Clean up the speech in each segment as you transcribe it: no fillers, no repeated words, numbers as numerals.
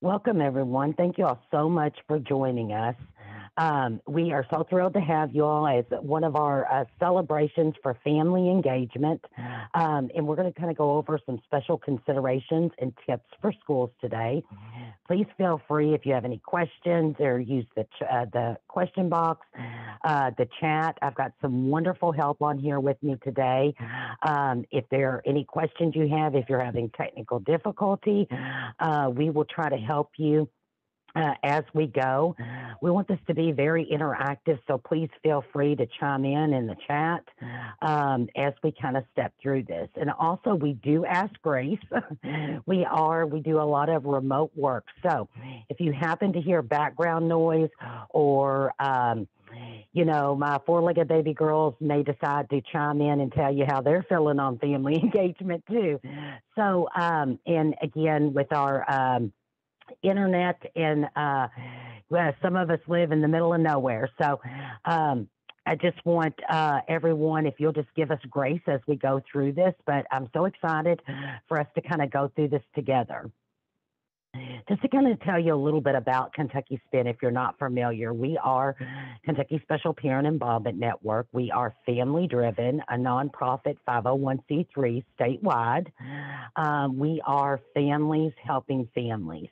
Welcome, everyone. Thank you all so much for joining us. We are so thrilled to have you all as one of our celebrations for family engagement. And we're going to kind of go over some special considerations and tips for schools today. Please feel free if you have any questions or use the question box, the chat. I've got some wonderful help on here with me today. If there are any questions you have, if you're having technical difficulty, we will try to help you as we go. We want this to be very interactive, so please feel free to chime in the chat as we kind of step through this. And also, we do ask grace. we do a lot of remote work, so if you happen to hear background noise or my four-legged baby girls may decide to chime in and tell you how they're feeling on family engagement too. So, and again, with our internet and some of us live in the middle of nowhere. So I just want everyone, if you'll just give us grace as we go through this, but I'm so excited for us to kind of go through this together. Just to kind of tell you a little bit about Kentucky SPIN, if you're not familiar, we are Kentucky Special Parent Involvement Network. We are family-driven, a nonprofit 501c3 statewide. We are families helping families.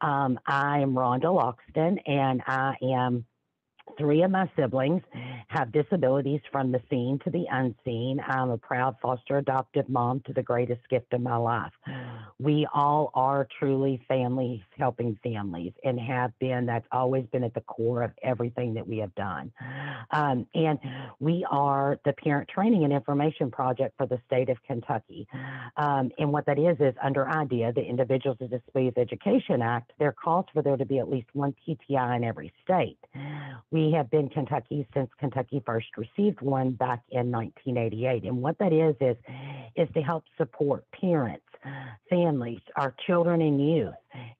I am Rhonda Loxton, and I am three of my siblings have disabilities from the seen to the unseen. I'm a proud foster adoptive mom to the greatest gift of my life. We all are truly families helping families and have been. That's always been at the core of everything that we have done. And we are the Parent Training and Information Project for the state of Kentucky. And what that is under IDEA, the Individuals with Disabilities Education Act, there calls for there to be at least one PTI in every state. We have been Kentucky since Kentucky first received one back in 1988. And what that is to help support parents, families, our children and youth,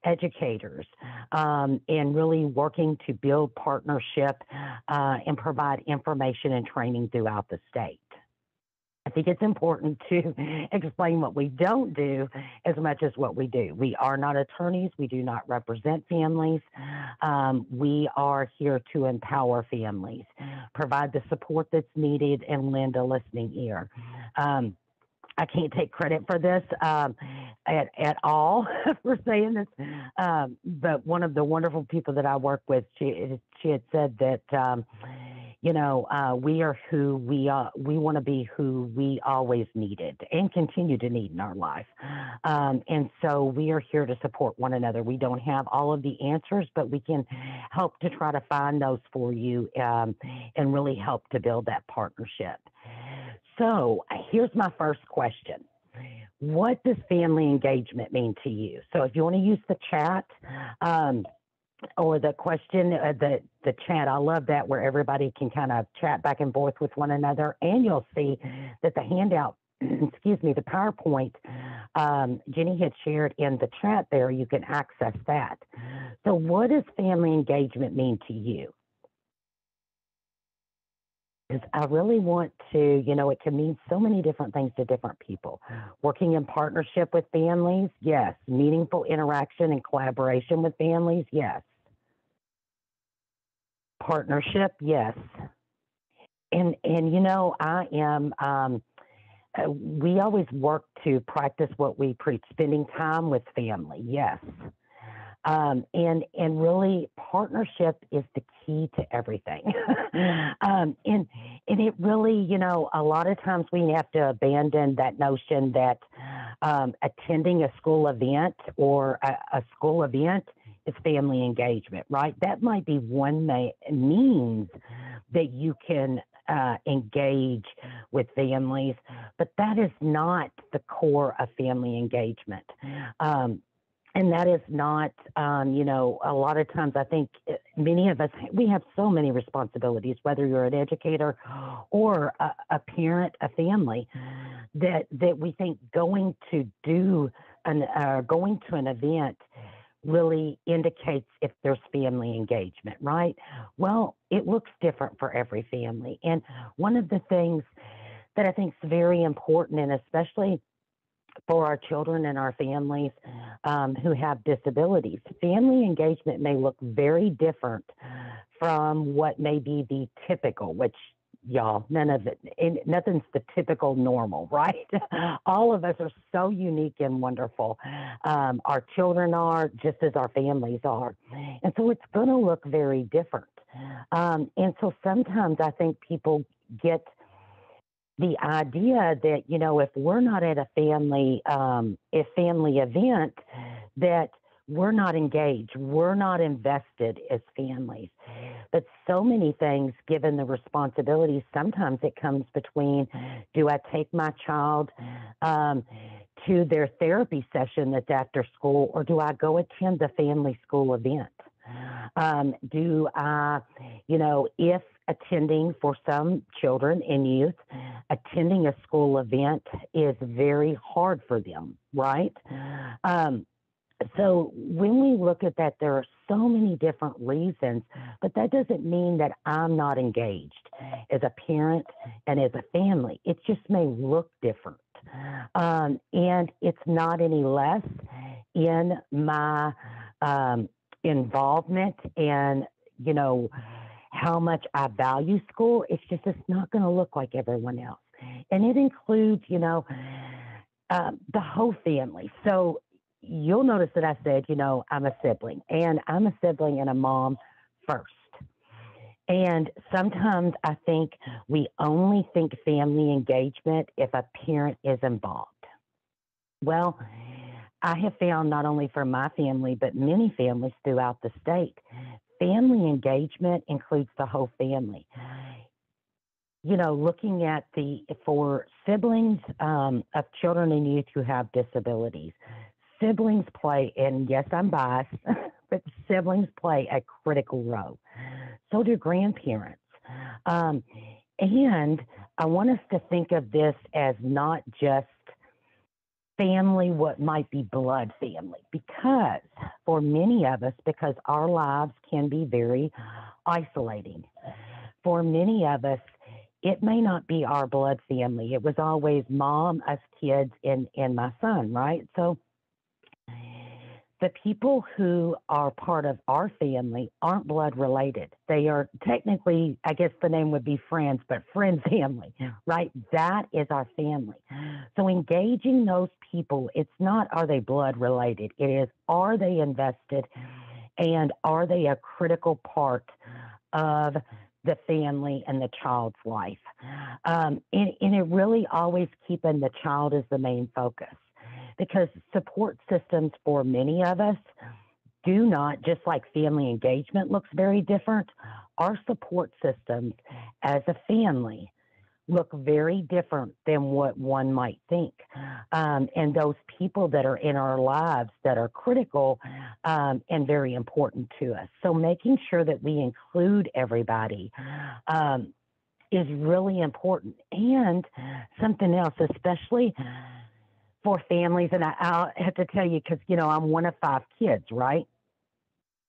educators, and really working to build partnership and provide information and training throughout the state. I think it's important to explain what we don't do as much as what we do. We are not attorneys. We do not represent families. We are here to empower families, provide the support that's needed, and lend a listening ear. I can't take credit for this at all for saying this, but one of the wonderful people that I work with, she had said that we are who we are. We want to be who we always needed and continue to need in our life. And so we are here to support one another. We don't have all of the answers, but we can help to try to find those for you and really help to build that partnership. So here's my first question. What does family engagement mean to you? So if you want to use the chat, or the question, the chat. I love that where everybody can kind of chat back and forth with one another. And you'll see that the handout, excuse me, the PowerPoint Jenny had shared in the chat there, you can access that. So what does family engagement mean to you? Because I really want to, it can mean so many different things to different people. Working in partnership with families, yes. Meaningful interaction and collaboration with families, yes. Partnership, yes. And I am, we always work to practice what we preach, spending time with family, yes. And really partnership is the key to everything. And it really, a lot of times we have to abandon that notion that attending a school event or a school event is family engagement, right? That might be one means that you can engage with families, but that is not the core of family engagement. And that is not, a lot of times I think many of us, we have so many responsibilities, whether you're an educator or a parent, a family, that we think going to an event really indicates if there's family engagement, right? Well, it looks different for every family. And one of the things that I think is very important, and especially for our children and our families, who have disabilities. Family engagement may look very different from what may be the typical, which y'all, nothing's the typical normal, right? All of us are so unique and wonderful. Our children are just as our families are. And so it's going to look very different. And so sometimes I think people get the idea that, if we're not at a family event, that we're not engaged, we're not invested as families. But so many things, given the responsibilities, sometimes it comes between, do I take my child to their therapy session that's after school, or do I go attend the family school event? Do I, if attending for some children and youth, attending a school event is very hard for them, right? So when we look at that, there are so many different reasons, but that doesn't mean that I'm not engaged as a parent and as a family. It just may look different. And it's not any less in my involvement and, how much I value school. It's not going to look like everyone else. And it includes, the whole family. So you'll notice that I said, I'm a sibling, and I'm a sibling and a mom first. And sometimes I think we only think family engagement if a parent is involved. Well, I have found not only for my family, but many families throughout the state, family engagement includes the whole family. Looking at for siblings of children and youth who have disabilities, siblings play, and yes, I'm biased, but siblings play a critical role. So do grandparents. And I want us to think of this as not just family, what might be blood family, because for many of us, because our lives can be very isolating. For many of us, it may not be our blood family. It was always mom, us kids, and my son, right? So the people who are part of our family aren't blood related. They are technically, I guess the name would be friends, but friend family, right? That is our family. So engaging those people, it's not, are they blood related? It is, are they invested, and are they a critical part of the family and the child's life? And it really always keeping the child as the main focus. Because support systems for many of us do not, just like family engagement looks very different, our support systems as a family look very different than what one might think. And those people that are in our lives that are critical and very important to us. So making sure that we include everybody is really important. And something else, especially for families, and I'll have to tell you, because, I'm one of 5 kids, right?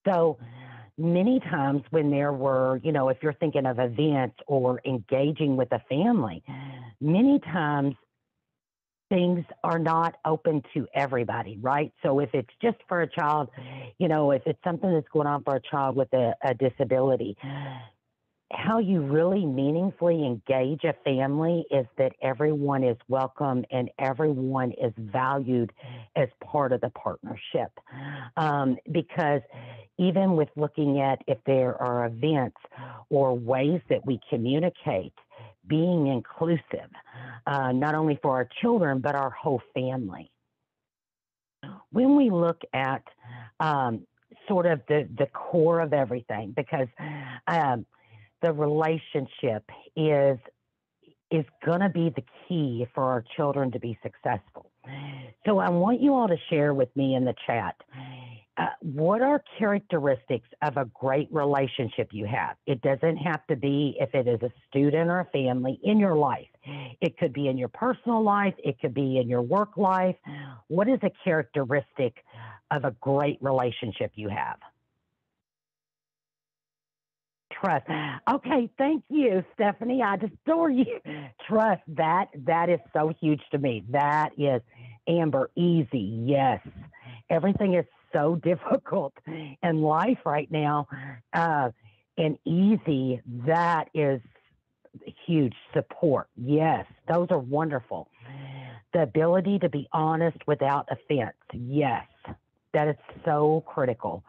So many times when there were, if you're thinking of events or engaging with a family, many times things are not open to everybody, right? So if it's just for a child, if it's something that's going on for a child with a disability, how you really meaningfully engage a family is that everyone is welcome and everyone is valued as part of the partnership. Because even with looking at if there are events or ways that we communicate, being inclusive, not only for our children, but our whole family. When we look at sort of the core of everything, because the relationship is going to be the key for our children to be successful. So I want you all to share with me in the chat, what are characteristics of a great relationship you have? It doesn't have to be if it is a student or a family in your life. It could be in your personal life. It could be in your work life. What is a characteristic of a great relationship you have? Trust. Okay, thank you, Stephanie. I just adore you. Trust, that is so huge to me. That is, Amber, easy, yes. everything is so difficult in life right now, and easy, that is huge support. Yes, those are wonderful. The ability to be honest without offense. Yes, that is so critical,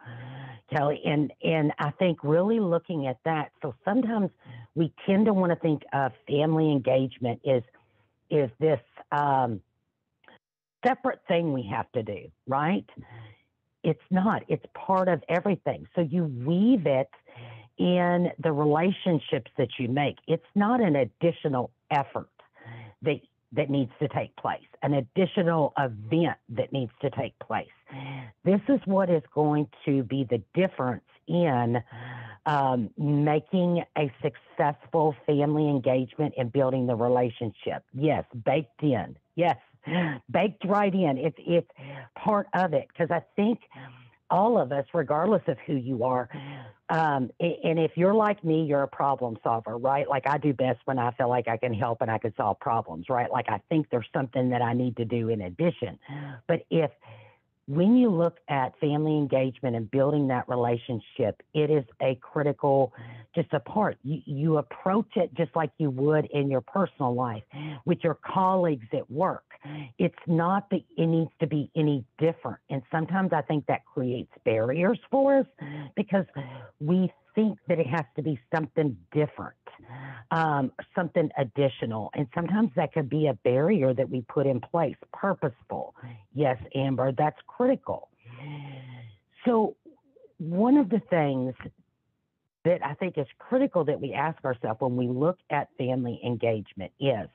Kelly. And I think really looking at that. So sometimes we tend to want to think of family engagement is this separate thing we have to do, right? It's not. It's part of everything. So you weave it in the relationships that you make. It's not an additional effort that that needs to take place, an additional event that needs to take place. This is what is going to be the difference in making a successful family engagement and building the relationship. Yes, baked in. Yes, baked right in. It's part of it, because I think all of us, regardless of who you are, and if you're like me, you're a problem solver, right? Like, I do best when I feel like I can help and I can solve problems, right? Like, I think there's something that I need to do in addition. But when you look at family engagement and building that relationship, it is a critical, just a part. You approach it just like you would in your personal life with your colleagues at work. It's not that it needs to be any different. And sometimes I think that creates barriers for us because we think that it has to be something different, something additional. And sometimes that could be a barrier that we put in place, purposeful. Yes, Amber, that's critical. So one of the things that I think is critical that we ask ourselves when we look at family engagement is,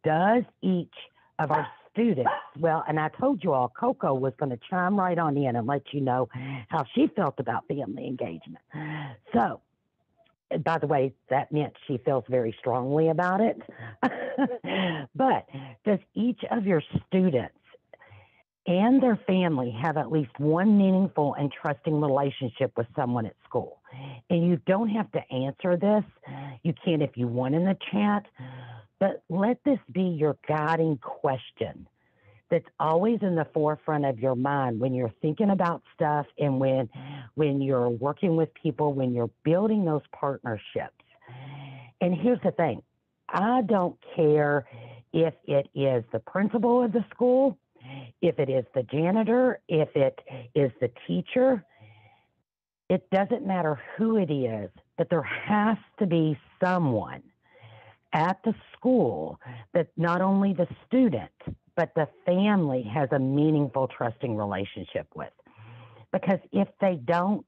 does each of our students, well, and I told you all, Coco was going to chime right on in and let you know how she felt about family engagement. So, by the way, that meant she feels very strongly about it. But does each of your students and their family have at least one meaningful and trusting relationship with someone at school? And you don't have to answer this. You can if you want in the chat, but let this be your guiding question that's always in the forefront of your mind when you're thinking about stuff and when you're working with people, when you're building those partnerships. And here's the thing. I don't care if it is the principal of the school, if it is the janitor, if it is the teacher. It doesn't matter who it is, but there has to be someone at the school that not only the student, but the family has a meaningful, trusting relationship with. Because if they don't,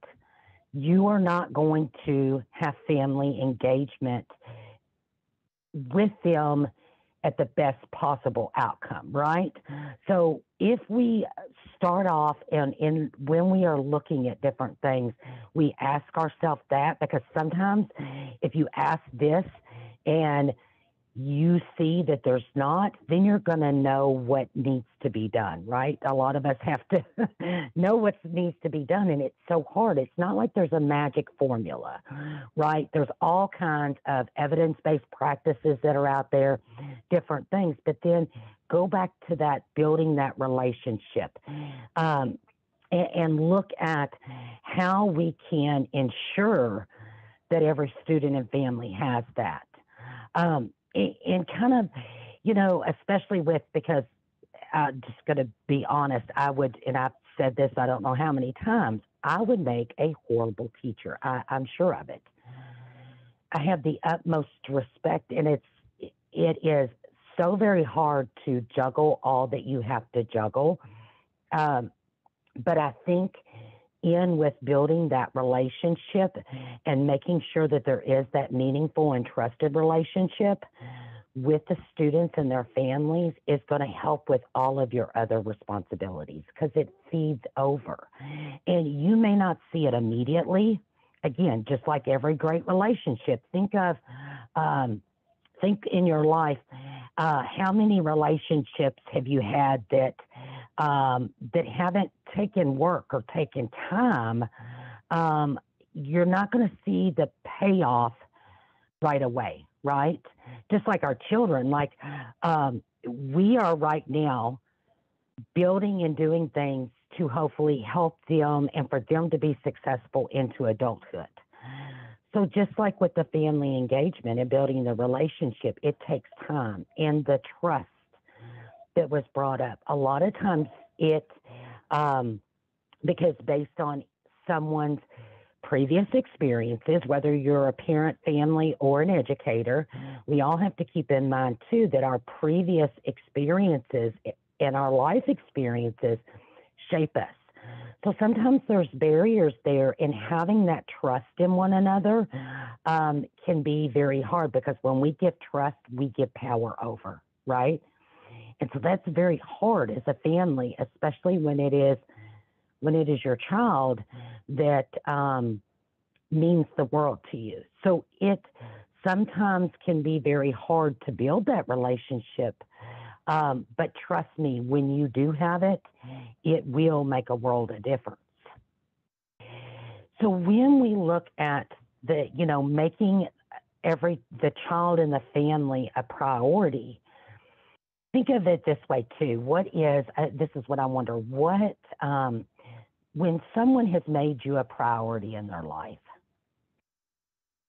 you are not going to have family engagement with them at the best possible outcome, right? So if we start off and when we are looking at different things, we ask ourselves that, because sometimes if you ask this and you see that there's not, then you're going to know what needs to be done, right? A lot of us have to know what needs to be done, and it's so hard. It's not like there's a magic formula, right? There's all kinds of evidence-based practices that are out there, different things, but then go back to that, building that relationship, and look at how we can ensure that every student and family has that. And kind of, especially because I'm just going to be honest, I would, and I've said this I don't know how many times, I would make a horrible teacher. I'm sure of it. I have the utmost respect, and it is so very hard to juggle all that you have to juggle. But I think with building that relationship and making sure that there is that meaningful and trusted relationship with the students and their families is going to help with all of your other responsibilities, because it feeds over. And you may not see it immediately. Again, just like every great relationship, think in your life, how many relationships have you had that haven't taken work or taken time? You're not going to see the payoff right away, right? Just like our children, we are right now building and doing things to hopefully help them and for them to be successful into adulthood. So just like with the family engagement and building the relationship, it takes time, and the trust that was brought up. A lot of times because based on someone's previous experiences, whether you're a parent, family, or an educator, we all have to keep in mind too that our previous experiences and our life experiences shape us. So sometimes there's barriers there, and having that trust in one another can be very hard, because when we give trust, we give power over, right? And so that's very hard as a family, especially when it is your child that means the world to you. So it sometimes can be very hard to build that relationship. But trust me, when you do have it, it will make a world of difference. So when we look at making the child and the family a priority, think of it this way too. This is what I wonder, when someone has made you a priority in their life,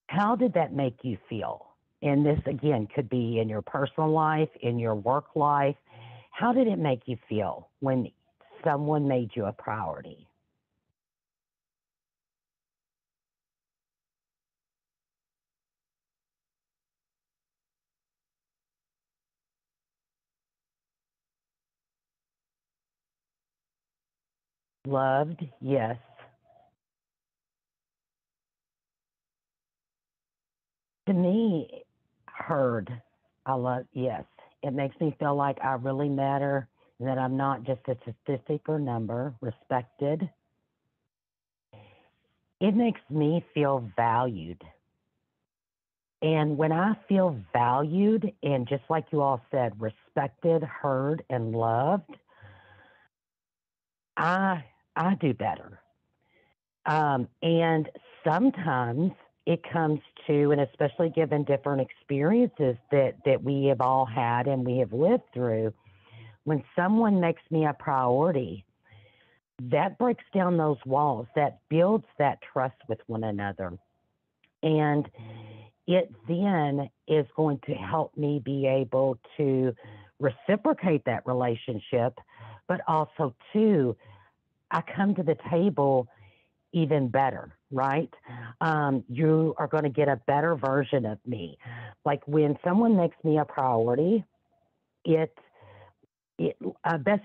how did that make you feel? And this, again, could be in your personal life, in your work life. How did it make you feel when someone made you a priority? Loved, yes. To me, heard, I love, yes. It makes me feel like I really matter, and that I'm not just a statistic or number. Respected. It makes me feel valued. And when I feel valued, and just like you all said, respected, heard, and loved, I do better. And sometimes it comes to, and especially given different experiences that we have all had and we have lived through, when someone makes me a priority, that breaks down those walls, that builds that trust with one another. And it then is going to help me be able to reciprocate that relationship, but also, too, I come to the table even better, right? You are going to get a better version of me. Like when someone makes me a priority, best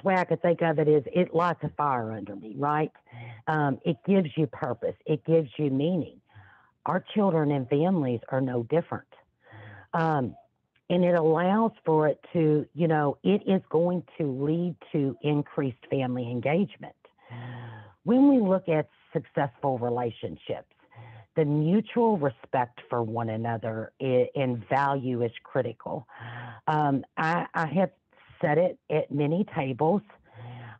way I could think of it is it lights a fire under me, right? It gives you purpose. It gives you meaning. Our children and families are no different. And it allows for it to, it is going to lead to increased family engagement. When we look at successful relationships, the mutual respect for one another and value is critical. I have said it at many tables,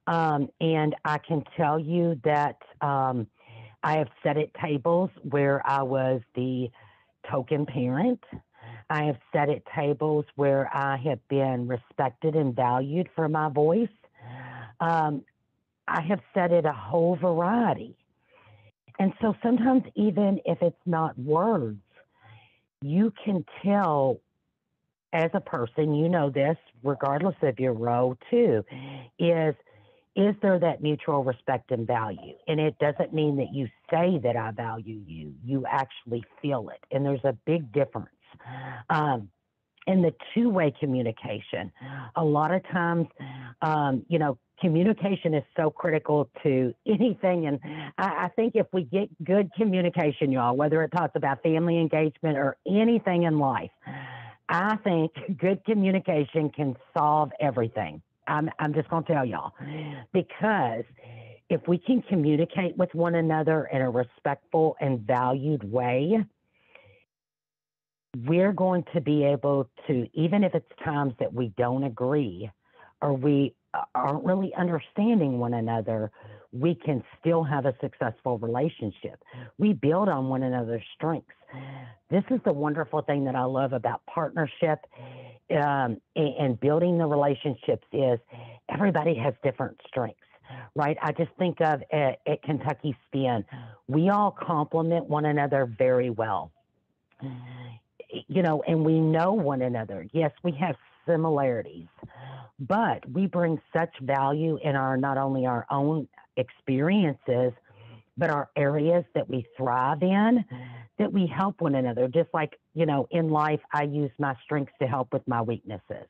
and I can tell you that I have sat at tables where I was the token parent. I have sat at tables where I have been respected and valued for my voice. I have sat at a whole variety. And so sometimes, even if it's not words, you can tell as a person, this, regardless of your role too, is there that mutual respect and value? And it doesn't mean that you say that I value you. You actually feel it. And there's a big difference. In the two-way communication, a lot of times, communication is so critical to anything. And I think if we get good communication, y'all, whether it talks about family engagement or anything in life, I think good communication can solve everything. I'm just going to tell y'all, because if we can communicate with one another in a respectful and valued way, we're going to be able to, even if it's times that we don't agree or we aren't really understanding one another, we can still have a successful relationship. We build on one another's strengths. This is the wonderful thing that I love about partnership and building the relationships is everybody has different strengths. right? I just think of at Kentucky Spin, we all complement one another very well, and we know one another. Yes, we have similarities, but we bring such value in our not only our own experiences, but our areas that we thrive in, that we help one another. Just like, in life, I use my strengths to help with my weaknesses.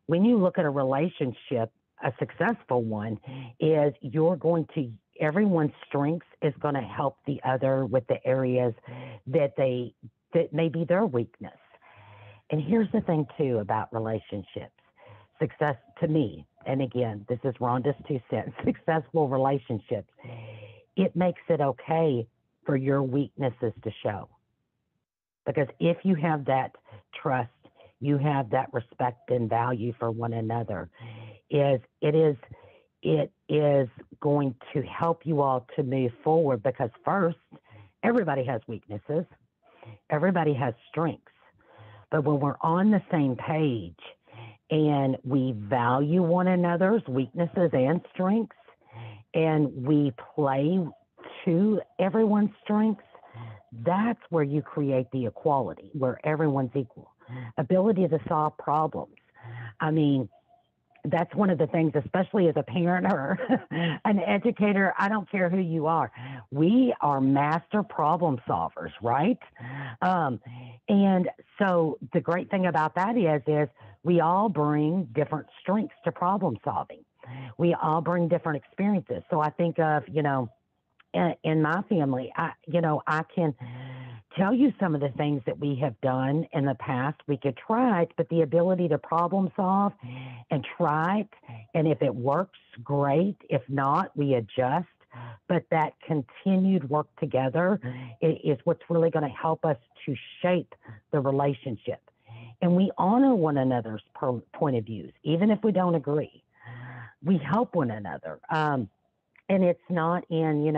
When you look at a relationship, a successful one is everyone's strengths is going to help the other with the areas that may be their weakness. And here's the thing too about relationships. Success to me, and again, this is Rhonda's 2 cents, successful relationships, it makes it okay for your weaknesses to show. Because if you have that trust, you have that respect and value for one another, it is going to help you all to move forward, because first, everybody has weaknesses, everybody has strengths. But when we're on the same page and we value one another's weaknesses and strengths, and we play to everyone's strengths, that's where you create the equality, where everyone's equal. Ability to solve problems. I mean, that's one of the things, especially as a parent or an educator, I don't care who you are. We are master problem solvers, right? And so the great thing about that is we all bring different strengths to problem solving. We all bring different experiences. So I think of, in my family, I can tell you some of the things that we have done in the past. We could try it, but the ability to problem solve and try it, and if it works, great. If not, we adjust. But that continued work together is what's really going to help us to shape the relationship. And we honor one another's point of views, even if we don't agree. We help one another. And it's not in,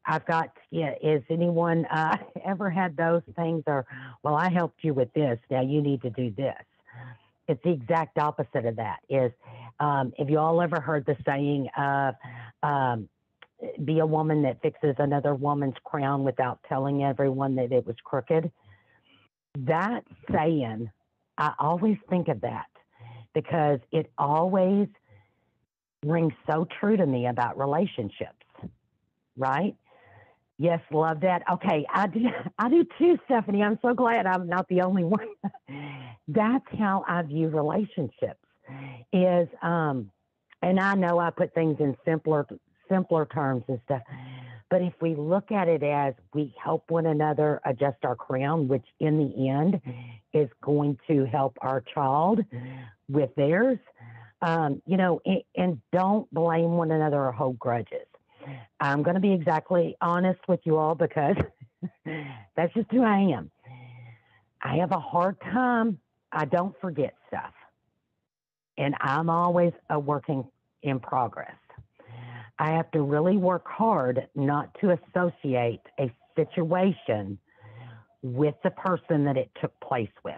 has anyone ever had those things, or, well, I helped you with this, now you need to do this. It's the exact opposite of that. Have you all ever heard the saying of, be a woman that fixes another woman's crown without telling everyone that it was crooked? That saying, I always think of that, because it always rings so true to me about relationships, right? Yes, love that. Okay, I do too, Stephanie. I'm so glad I'm not the only one. That's how I view relationships. And I know I put things in simpler terms and stuff, but if we look at it as we help one another adjust our crown, which in the end is going to help our child with theirs, and don't blame one another or hold grudges. I'm going to be exactly honest with you all, because that's just who I am. I have a hard time. I don't forget stuff. And I'm always a working in progress. I have to really work hard not to associate a situation with the person that it took place with.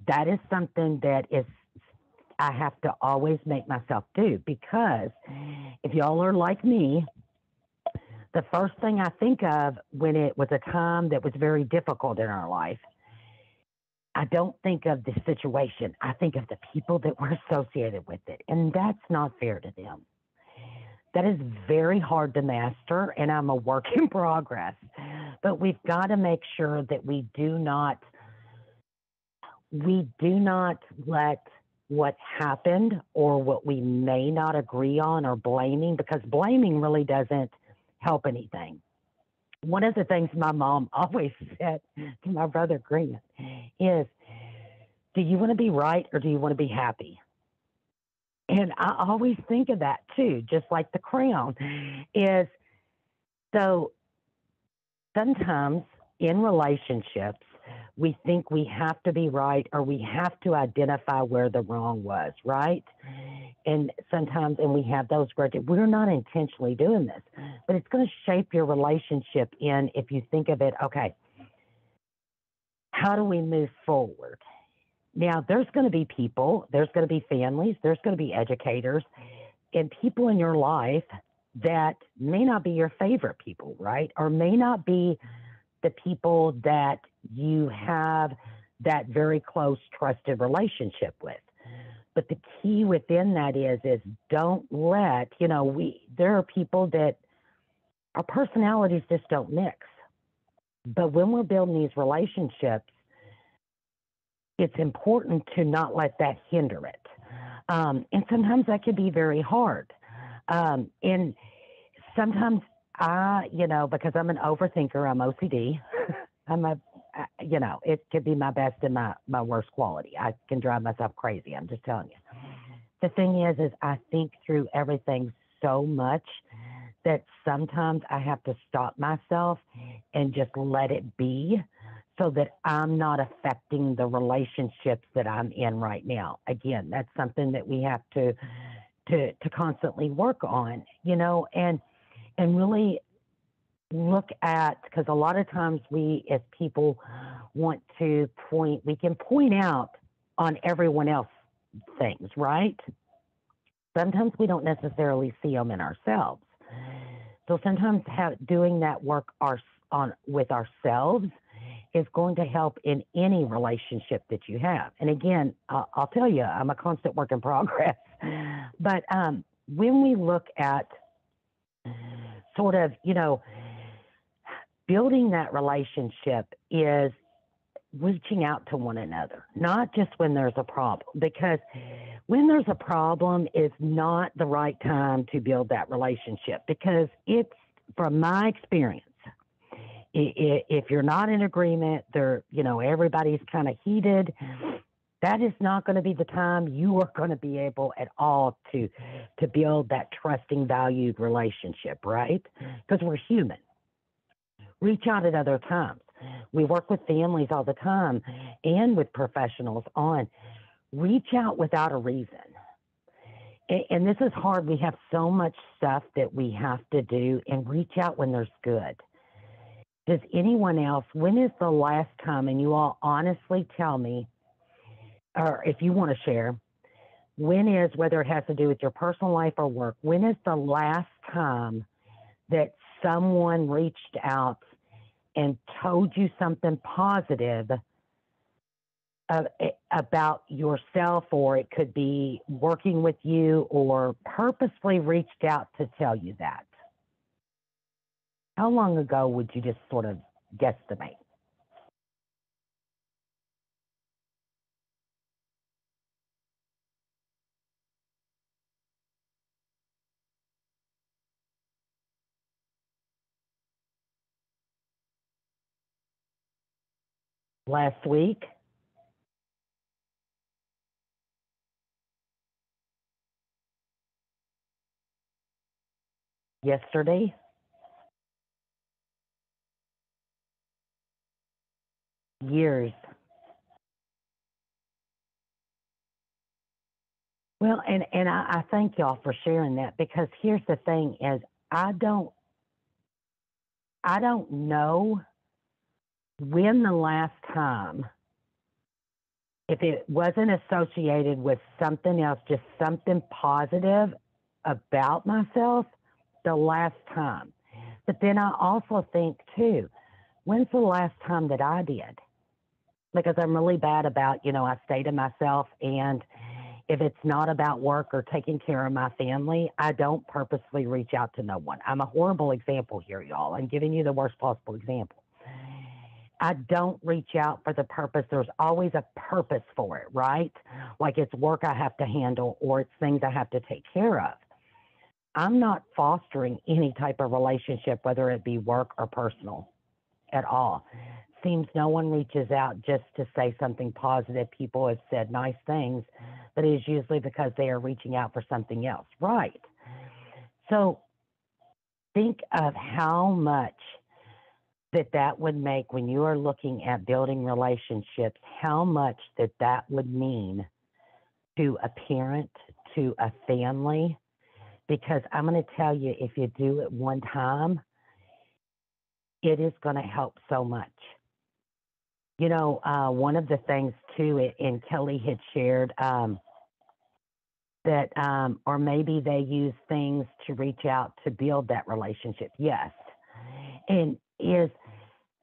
That is something that I have to always make myself do, because if y'all are like me, the first thing I think of when it was a time that was very difficult in our life, I don't think of the situation. I think of the people that were associated with it, and that's not fair to them. That is very hard to master, and I'm a work in progress. But we've got to make sure that we do not let what happened or what we may not agree on or blaming, because blaming really doesn't help anything. One of the things my mom always said to my brother Grant is, do you want to be right or do you want to be happy? And I always think of that too, just like the crown is. So sometimes in relationships, we think we have to be right, or we have to identify where the wrong was, right? And sometimes, and we have those grudges. We're not intentionally doing this, but it's going to shape your relationship if you think of it, okay, how do we move forward? Now, there's going to be people, there's going to be families, there's going to be educators, and people in your life that may not be your favorite people, right? Or may not be the people that you have that very close, trusted relationship with. But the key within that is don't let, there are people that our personalities just don't mix. But when we're building these relationships, it's important to not let that hinder it. And sometimes that can be very hard. And sometimes because I'm an overthinker, I'm OCD. It could be my best and my worst quality. I can drive myself crazy. I'm just telling you. The thing is I think through everything so much that sometimes I have to stop myself and just let it be so that I'm not affecting the relationships that I'm in right now. Again, that's something that we have to constantly work on, and really look at, because a lot of times we as people want to we can point out on everyone else things, right? Sometimes we don't necessarily see them in ourselves. So sometimes doing that work with ourselves is going to help in any relationship that you have. And again, I'll tell you, I'm a constant work in progress. But when we look at sort of, building that relationship is reaching out to one another, not just when there's a problem, because when there's a problem is not the right time to build that relationship, because it's, from my experience, if you're not in agreement, everybody's kind of heated, that is not going to be the time you are going to be able at all to build that trusting, valued relationship, right? Because we're human. Reach out at other times. We work with families all the time and with professionals on reach out without a reason. And this is hard. We have so much stuff that we have to do, and reach out when there's good. Does anyone else, when is the last time, and you all honestly tell me, or if you want to share, when is, whether it has to do with your personal life or work, when is the last time that someone reached out and told you something positive about yourself, or it could be working with you, or purposely reached out to tell you that? How long ago would you just sort of guesstimate? Last week? Yesterday? Years? Well, and I thank y'all for sharing that, because here's the thing is I don't know when the last time, if it wasn't associated with something else, just something positive about myself, the last time. But then I also think too, when's the last time that I did? Because I'm really bad about, I stay to myself, and if it's not about work or taking care of my family, I don't purposely reach out to no one. I'm a horrible example here, y'all. I'm giving you the worst possible example. I don't reach out for the purpose. There's always a purpose for it, right? Like it's work I have to handle, or it's things I have to take care of. I'm not fostering any type of relationship, whether it be work or personal, at all. Seems no one reaches out just to say something positive. People have said nice things, but it is usually because they are reaching out for something else, right? So think of how much that would make when you are looking at building relationships, how much that would mean to a parent, to a family, because I'm going to tell you, if you do it one time, it is going to help so much. One of the things too, and Kelly had shared that, or maybe they use things to reach out to build that relationship. Yes. And is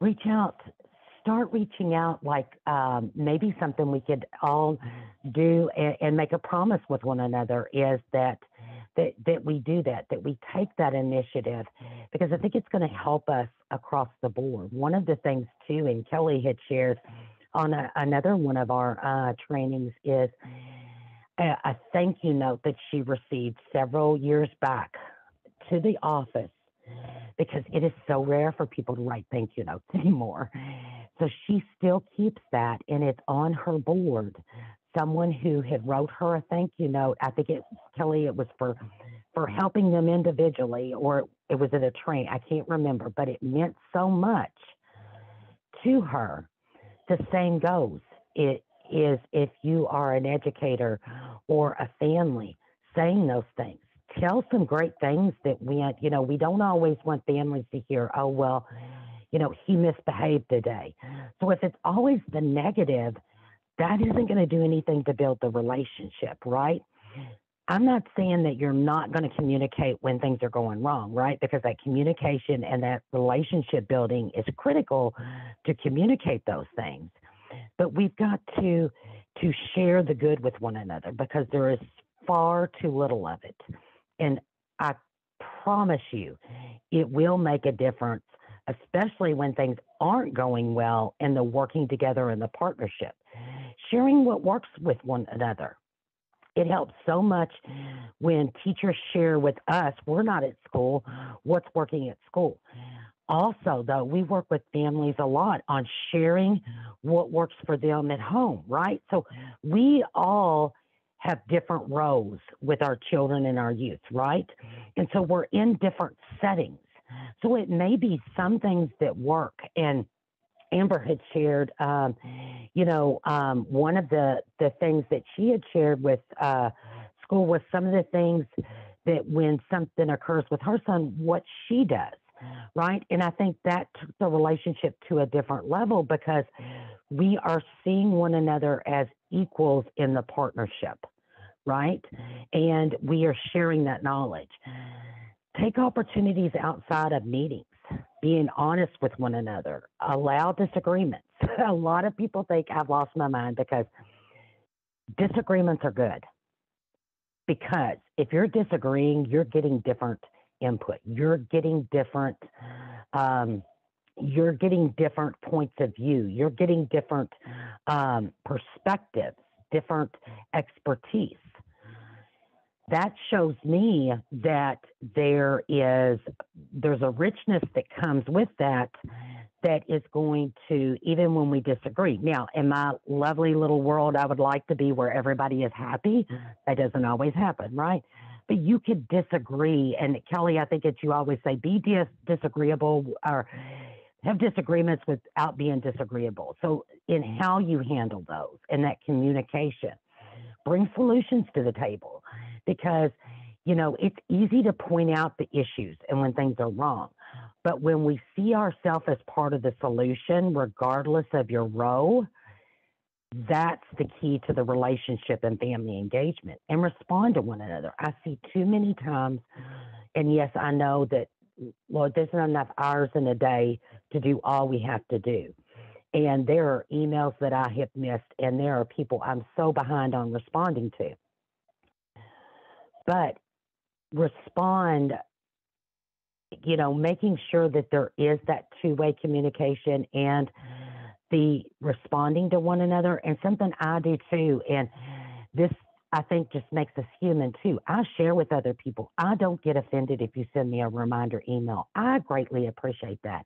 reach out, start reaching out, like maybe something we could all do and make a promise with one another is that we do that we take that initiative, because I think it's going to help us across the board. One of the things too, and Kelly had shared on another one of our trainings, is a thank you note that she received several years back to the office, because it is so rare for people to write thank you notes anymore. So she still keeps that, and it's on her board. Someone who had wrote her a thank you note, I think Kelly, it was for helping them individually, or it was at a train, I can't remember, but it meant so much to her. The same goes. It is, if you are an educator or a family, saying those things. Tell some great things that we don't always want families to hear, oh, well, he misbehaved today. So if it's always the negative, that isn't going to do anything to build the relationship, right? I'm not saying that you're not going to communicate when things are going wrong, right? Because that communication and that relationship building is critical to communicate those things. But we've got to share the good with one another, because there is far too little of it. And I promise you, it will make a difference, especially when things aren't going well in the working together in the partnership. Sharing what works with one another. It helps so much when teachers share with us, we're not at school, what's working at school. Also, though, we work with families a lot on sharing what works for them at home, right? So we all have different roles with our children and our youth, right? And so we're in different settings. So it may be some things that work. And Amber had shared, one of the things that she had shared with school was some of the things that when something occurs with her son, what she does, right? And I think that took the relationship to a different level, because we are seeing one another as equals in the partnership, right? And we are sharing that knowledge. Take opportunities outside of meetings, being honest with one another, allow disagreements. A lot of people think I've lost my mind, because disagreements are good. Because if you're disagreeing, you're getting different input. You're getting different points of view. You're getting different perspectives, different expertise. That shows me that there's a richness that comes with that is going to, even when we disagree. Now, in my lovely little world, I would like to be where everybody is happy. That doesn't always happen, right? But you could disagree. And Kelly, I think that you always say, be disagreeable, or have disagreements without being disagreeable. So in how you handle those and that communication, bring solutions to the table, because, it's easy to point out the issues and when things are wrong. But when we see ourselves as part of the solution, regardless of your role, that's the key to the relationship and family engagement, and respond to one another. I see too many times, and yes, I know that, Lord, there's not enough hours in a day to do all we have to do. And there are emails that I have missed, and there are people I'm so behind on responding to. But respond, making sure that there is that two-way communication and the responding to one another. And something I do too, and this, I think, just makes us human too. I share with other people. I don't get offended if you send me a reminder email. I greatly appreciate that.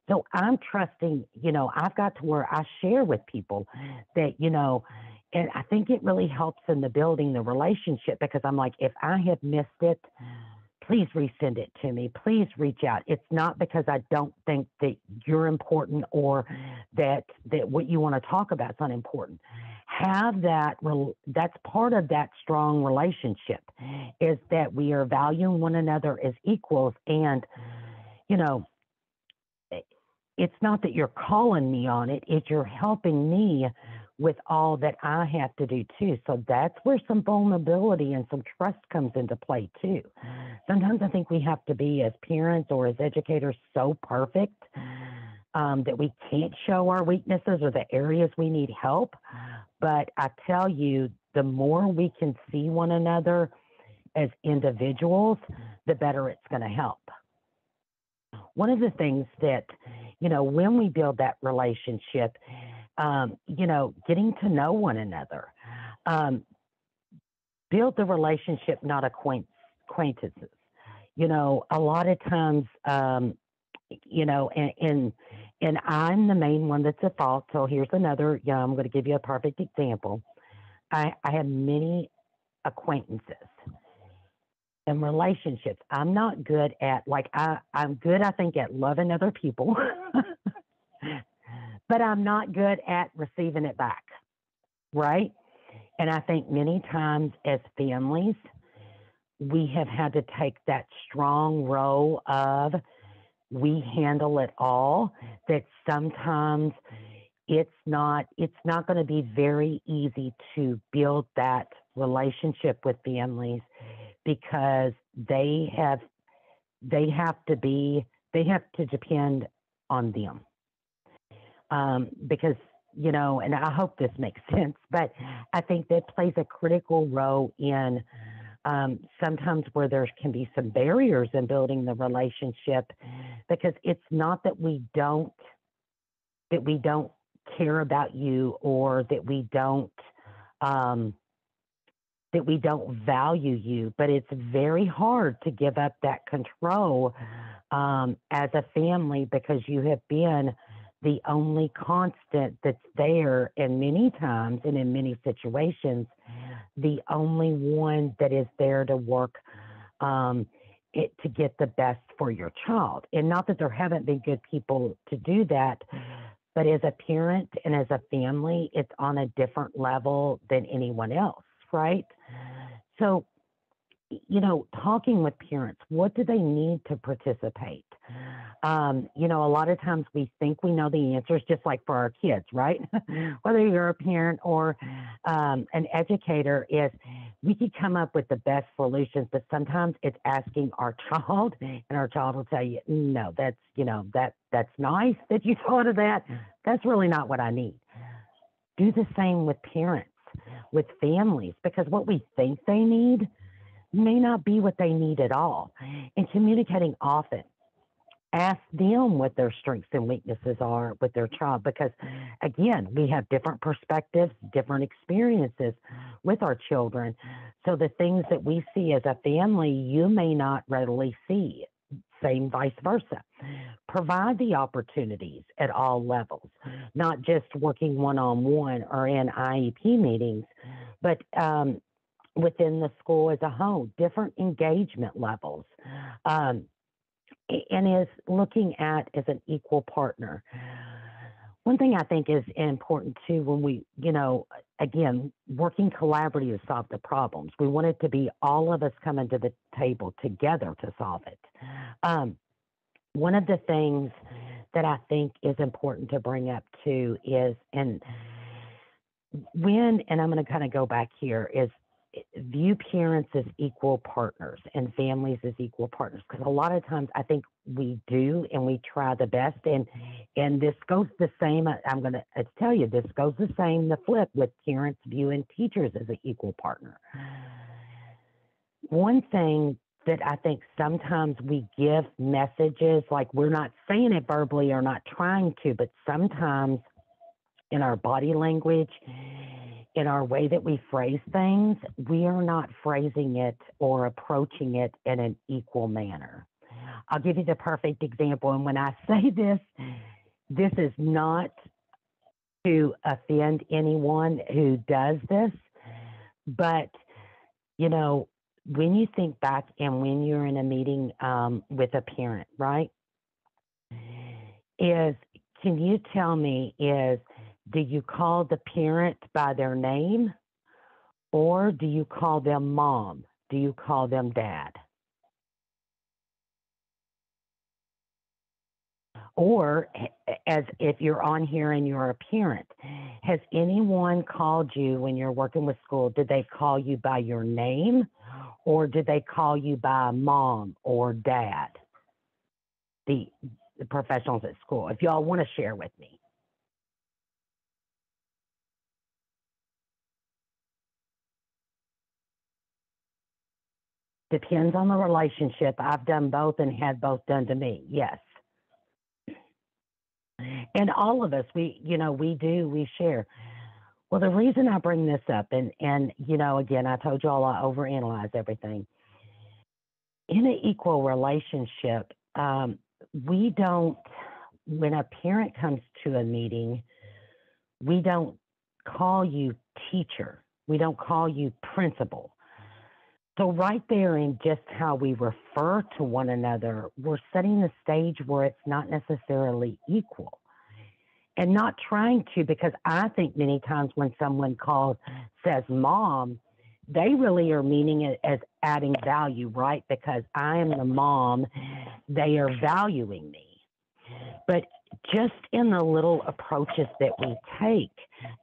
So I'm trusting, I've got to where I share with people that, and I think it really helps in the building the relationship, because I'm like, if I have missed it, please resend it to me. Please reach out. It's not because I don't think that you're important, or that what you want to talk about is unimportant. Have that, that's part of that strong relationship, is that we are valuing one another as equals. And, it's not that you're calling me on it, it's you're helping me with all that I have to do too. So that's where some vulnerability and some trust comes into play too. Sometimes I think we have to be, as parents or as educators, so perfect that we can't show our weaknesses or the areas we need help. But I tell you, the more we can see one another as individuals, the better it's going to help. One of the things that, when we build that relationship, getting to know one another, build the relationship, not acquaintances. A lot of times, and I'm the main one that's at fault. So here's another, I'm going to give you a perfect example. I have many acquaintances and relationships. I'm not good at, I'm good, I think, at loving other people, but I'm not good at receiving it back, right? And I think many times as families, we have had to take that strong role of we handle it all, that sometimes it's not going to be very easy to build that relationship with families, because they have to depend on them. Because, and I hope this makes sense, but I think that plays a critical role in sometimes where there can be some barriers in building the relationship, because it's not that we don't care about you, or that we don't value you, but it's very hard to give up that control as a family, because you have been the only constant that's there, and many times and in many situations, the only one that is there to work to get the best for your child. And not that there haven't been good people to do that, but as a parent and as a family, it's on a different level than anyone else, right? So, talking with parents, what do they need to participate? A lot of times we think we know the answers, just like for our kids, right? Whether you're a parent or an educator, is we could come up with the best solutions, but sometimes it's asking our child, and our child will tell you, no, that's nice that you thought of that. That's really not what I need. Do the same with parents, with families, because what we think they need may not be what they need at all. And communicating often. Ask them what their strengths and weaknesses are with their child, because, again, we have different perspectives, different experiences with our children. So the things that we see as a family, you may not readily see. Same vice versa. Provide the opportunities at all levels, not just working one-on-one or in IEP meetings, but within the school as a whole, different engagement levels. And is looking at as an equal partner. One thing I think is important too, when we, again, working collaboratively to solve the problems, we want it to be all of us coming to the table together to solve it. One of the things that I think is important to bring up too is, and I'm going to kind of go back here, is view parents as equal partners and families as equal partners, because a lot of times I think we do, and we try the best, and this goes the same. I'm going to tell you, this goes the same, the flip, with parents viewing teachers as an equal partner. One thing that I think sometimes we give messages, like we're not saying it verbally or not trying to, but sometimes in our body language, in our way that we phrase things, we are not phrasing it or approaching it in an equal manner. I'll give you the perfect example. And when I say this is not to offend anyone who does this, but, when you think back and when you're in a meeting with a parent, right, can you tell me, do you call the parent by their name, or do you call them mom? Do you call them dad? Or as if you're on here and you're a parent, has anyone called you when you're working with school? Did they call you by your name or did they call you by mom or dad? The, the professionals at school, if y'all want to share with me. Depends on the relationship. I've done both and had both done to me. Yes. And all of us, we share. Well, the reason I bring this up, and again, I told you all I overanalyze everything. In an equal relationship, we don't, when a parent comes to a meeting, we don't call you teacher. We don't call you principal. So right there in just how we refer to one another, we're setting the stage where it's not necessarily equal. And not trying to, because I think many times when someone says mom, they really are meaning it as adding value, right? Because I am the mom, they are valuing me. But just in the little approaches that we take,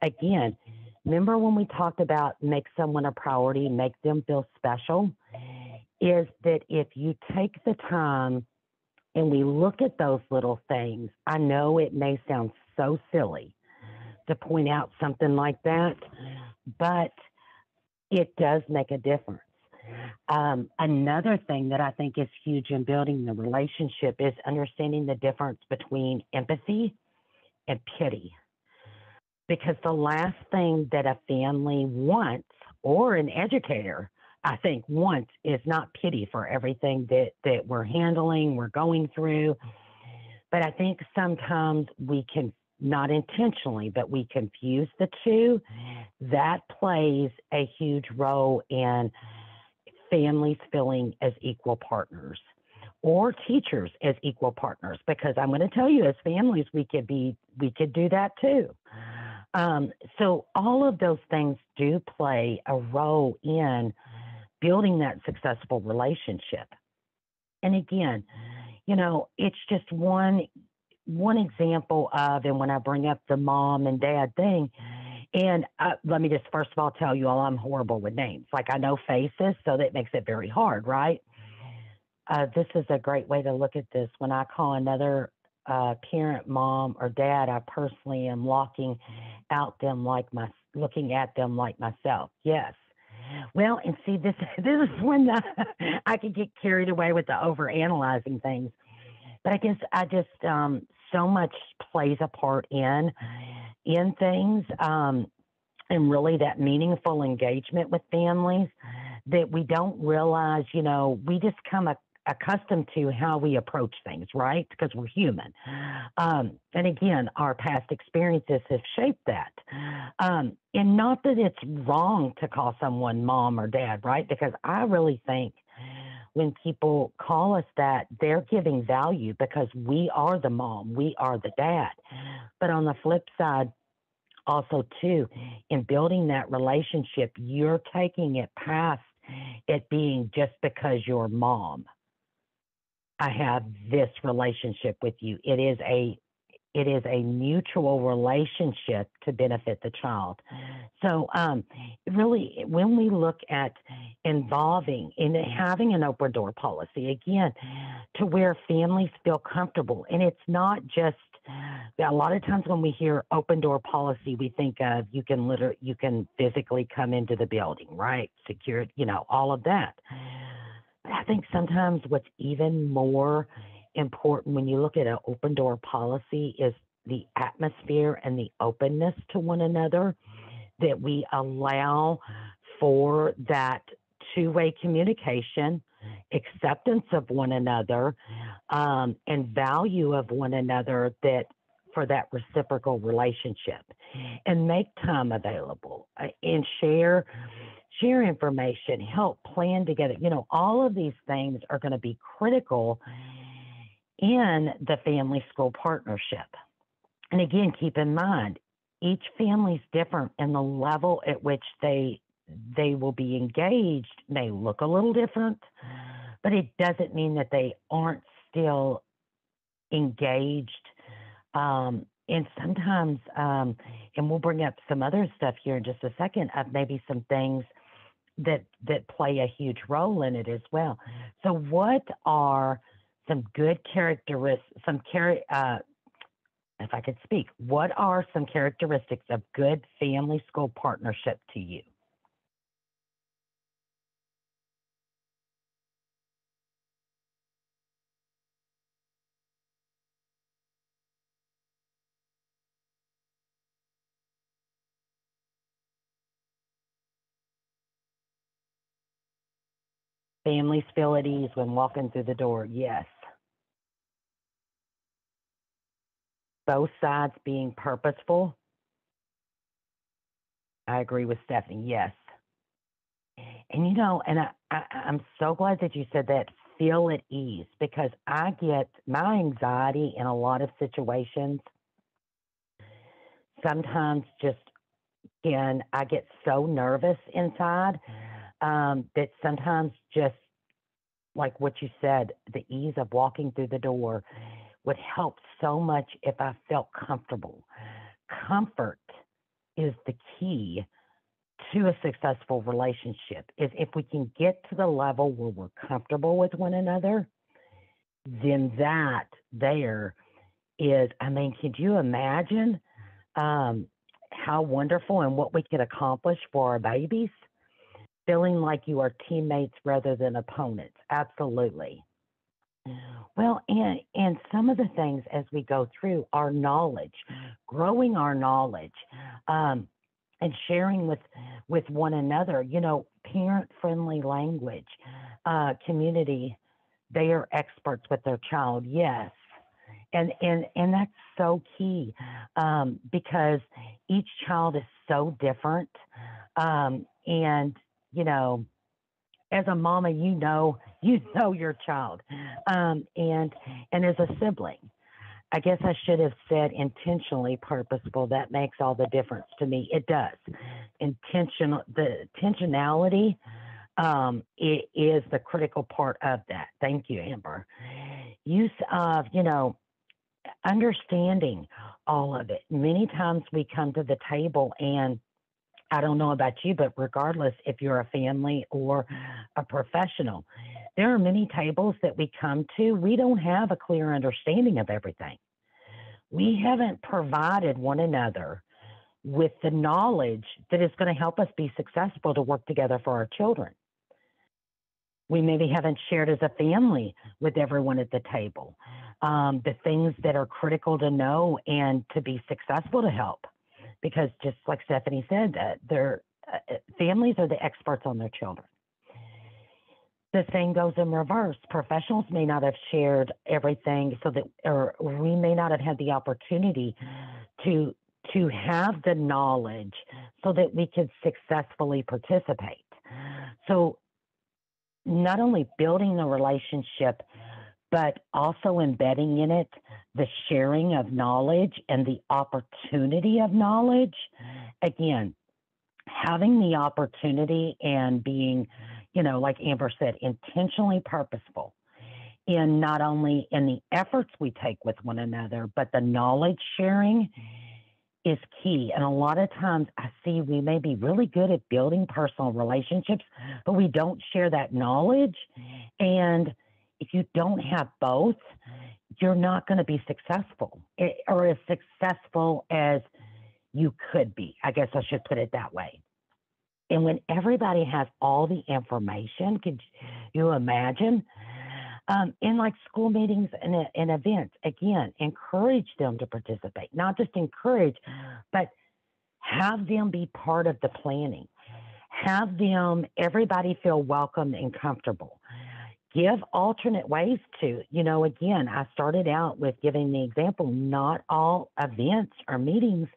again, remember when we talked about make someone a priority, make them feel special, is that if you take the time and we look at those little things, I know it may sound so silly to point out something like that, but it does make a difference. Another thing that I think is huge in building the relationship is understanding the difference between empathy and pity. Because the last thing that a family wants, or an educator, I think, wants, is not pity for everything that we're handling, we're going through. But I think sometimes we can, not intentionally, but we confuse the two. That plays a huge role in families feeling as equal partners or teachers as equal partners, because I'm going to tell you, as families, we could do that too. So all of those things do play a role in building that successful relationship. And again, it's just one example of, and when I bring up the mom and dad thing, and let me just first of all tell you all, I'm horrible with names. Like, I know faces, so that makes it very hard, right? This is a great way to look at this. When I call another parent mom or dad, I personally am looking at them like myself. Yes. Well, and see, this is when I could get carried away with the overanalyzing things. But I guess I just so much plays a part in things, and really that meaningful engagement with families that we don't realize. We just come accustomed to how we approach things, right? Because we're human. And again, our past experiences have shaped that. And not that it's wrong to call someone mom or dad, right? Because I really think when people call us that, they're giving value because we are the mom, we are the dad. But on the flip side, also too, in building that relationship, you're taking it past it being just because you're mom. I have this relationship with you. It is a mutual relationship to benefit the child. So really, when we look at involving in having an open door policy, again, to where families feel comfortable, and it's not just, a lot of times when we hear open door policy, we think of you can physically come into the building, right? Secured, all of that. But I think sometimes what's even more important when you look at an open door policy is the atmosphere and the openness to one another, that we allow for that two-way communication, acceptance of one another, and value of one another, that for that reciprocal relationship, and make time available and share information, help plan together. All of these things are going to be critical in the family school partnership. And again, keep in mind, each family's different, and the level at which they will be engaged may look a little different, but it doesn't mean that they aren't still engaged. And sometimes, and we'll bring up some other stuff here in just a second of maybe some things that play a huge role in it as well. So, what are some good characteristics? If I could speak, what are some characteristics of good family school partnership to you? Families feel at ease when walking through the door. Yes. Both sides being purposeful. I agree with Stephanie. Yes. And and I'm so glad that you said that, feel at ease, because I get my anxiety in a lot of situations. Sometimes just I get so nervous inside that sometimes just like what you said, the ease of walking through the door would help so much if I felt comfortable. Comfort is the key to a successful relationship. If we can get to the level where we're comfortable with one another, then that there is, I mean, could you imagine how wonderful and what we could accomplish for our babies? Feeling like you are teammates rather than opponents. Absolutely. Well, and some of the things as we go through our knowledge, growing our knowledge, and sharing with one another, parent friendly language, community, they are experts with their child. Yes. And that's so key, because each child is so different. And, as a mama, you know your child. And as a sibling, I guess I should have said intentionally purposeful. That makes all the difference to me. It does. The intentionality, it is the critical part of that. Thank you, Amber. Use of, understanding all of it. Many times we come to the table, and I don't know about you, but regardless if you're a family or a professional, there are many tables that we come to. We don't have a clear understanding of everything. We haven't provided one another with the knowledge that is going to help us be successful to work together for our children. We maybe haven't shared as a family with everyone at the table the things that are critical to know and to be successful to help. Because just like Stephanie said, families are the experts on their children. The same goes in reverse. Professionals may not have shared everything, or we may not have had the opportunity to have the knowledge so that we could successfully participate. So not only building the relationship, but also embedding in it the sharing of knowledge and the opportunity of knowledge. Again, having the opportunity and being, like Amber said, intentionally purposeful in not only in the efforts we take with one another, but the knowledge sharing is key. And a lot of times I see we may be really good at building personal relationships, but we don't share that knowledge. And if you don't have both, you're not going to be successful or as successful as you could be. I guess I should put it that way. And when everybody has all the information, could you imagine? In like school meetings and events, again, encourage them to participate. Not just encourage, but have them be part of the planning. Have everybody feel welcome and comfortable. Give alternate ways to, again, I started out with giving the example, not all events or meetings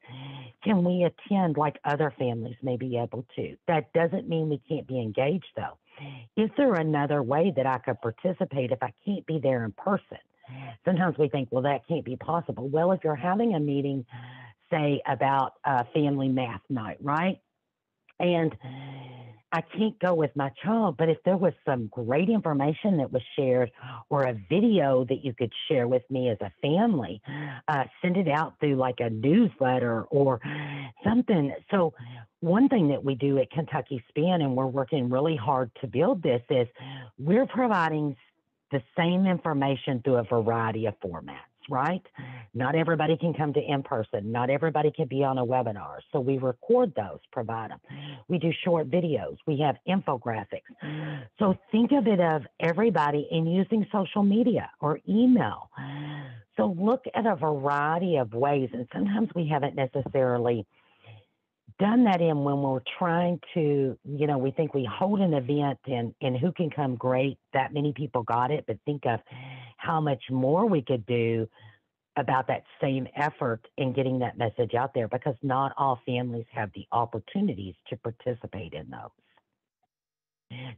can we attend like other families may be able to. That doesn't mean we can't be engaged, though. Is there another way that I could participate if I can't be there in person? Sometimes we think, well, that can't be possible. Well, if you're having a meeting, say, about family math night, right? And I can't go with my child, but if there was some great information that was shared or a video that you could share with me as a family, send it out through like a newsletter or something. So one thing that we do at Kentucky Spin, and we're working really hard to build this, is we're providing the same information through a variety of formats, right? Not everybody can come to in person. Not everybody can be on a webinar. So we record those, provide them. We do short videos. We have infographics. So think of it of everybody in using social media or email. So look at a variety of ways, and sometimes we haven't necessarily done that in when we're trying to, we think we hold an event and who can come, great, that many people got it, but think of how much more we could do about that same effort in getting that message out there, because not all families have the opportunities to participate in those.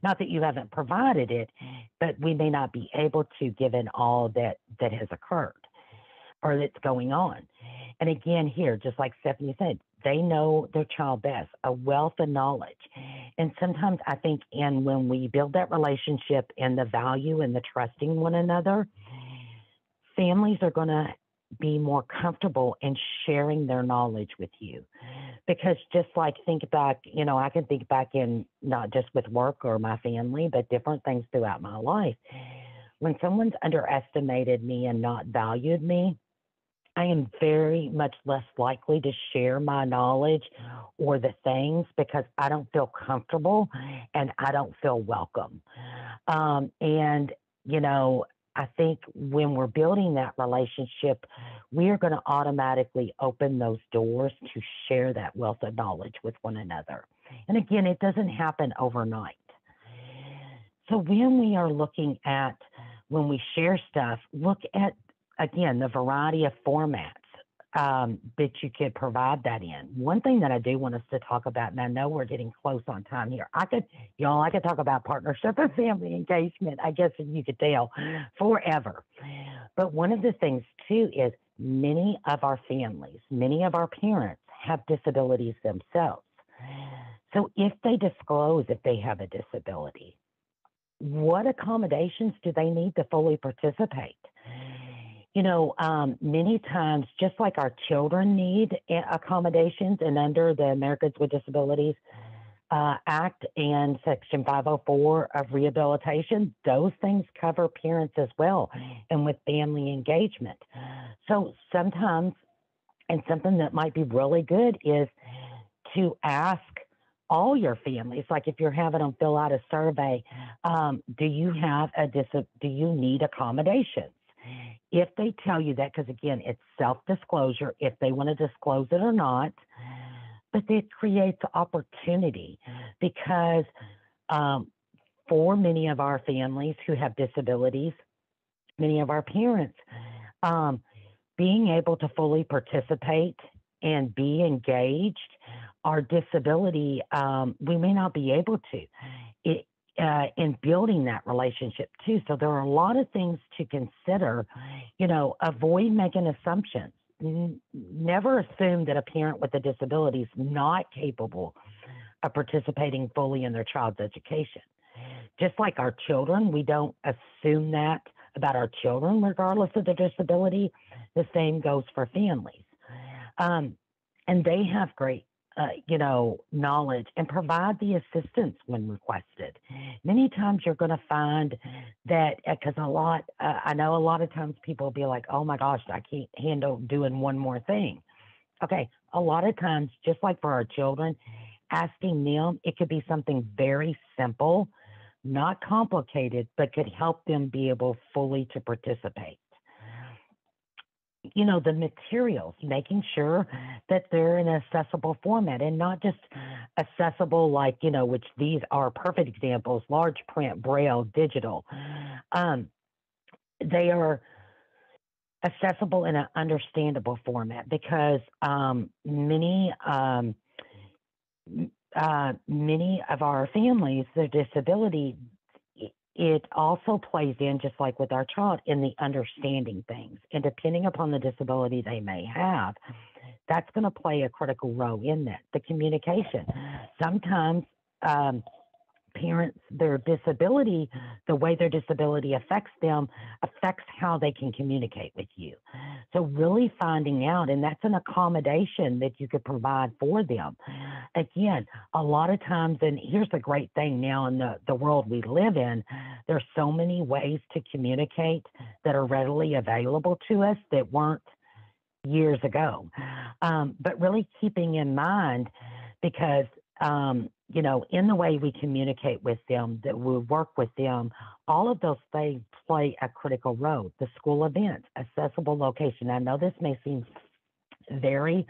Not that you haven't provided it, but we may not be able to given all that has occurred or that's going on. And again, here, just like Stephanie said, they know their child best, a wealth of knowledge. And sometimes I think when we build that relationship and the value and the trusting one another, families are going to be more comfortable in sharing their knowledge with you. Because just like think back, I can think back in not just with work or my family, but different things throughout my life. When someone's underestimated me and not valued me, I am very much less likely to share my knowledge or the things because I don't feel comfortable and I don't feel welcome. I think when we're building that relationship, we are going to automatically open those doors to share that wealth of knowledge with one another. And again, it doesn't happen overnight. So when we are looking at, when we share stuff, look at, again, the variety of formats that you could provide that in. One thing that I do want us to talk about, and I know we're getting close on time here. I could talk about partnership and family engagement, I guess you could tell, forever. But one of the things too is many of our families, many of our parents have disabilities themselves. So if they disclose if they have a disability, what accommodations do they need to fully participate? Many times, just like our children need accommodations, and under the Americans with Disabilities Act and Section 504 of rehabilitation, those things cover parents as well, and with family engagement. So sometimes, and something that might be really good is to ask all your families, like if you're having them fill out a survey, do you need accommodations? If they tell you that, because again, it's self-disclosure, if they want to disclose it or not, but it creates opportunity because for many of our families who have disabilities, many of our parents, being able to fully participate and be engaged, our disability, we may not be able to. In building that relationship too. So there are a lot of things to consider, avoid making assumptions. Never assume that a parent with a disability is not capable of participating fully in their child's education. Just like our children, we don't assume that about our children, regardless of their disability. The same goes for families. And they have great knowledge and provide the assistance when requested. Many times you're going to find that, because I know a lot of times people will be like, oh my gosh, I can't handle doing one more thing. Okay, a lot of times, just like for our children, asking them, it could be something very simple, not complicated, but could help them be able fully to participate. The materials, making sure that they're in an accessible format and not just accessible like, which these are perfect examples, large print, braille, digital. They are accessible in an understandable format because many of our families, their disability, it also plays in, just like with our child, in the understanding things. And depending upon the disability they may have, that's going to play a critical role in that. The communication. Sometimes parents, their disability, the way their disability affects them, affects how they can communicate with you. So really finding out, and that's an accommodation that you could provide for them. Again, a lot of times, and here's the great thing now in the world we live in, there's so many ways to communicate that are readily available to us that weren't years ago. But really keeping in mind, because in the way we communicate with them, that we work with them, all of those things play a critical role. The school events, accessible location. I know this may seem very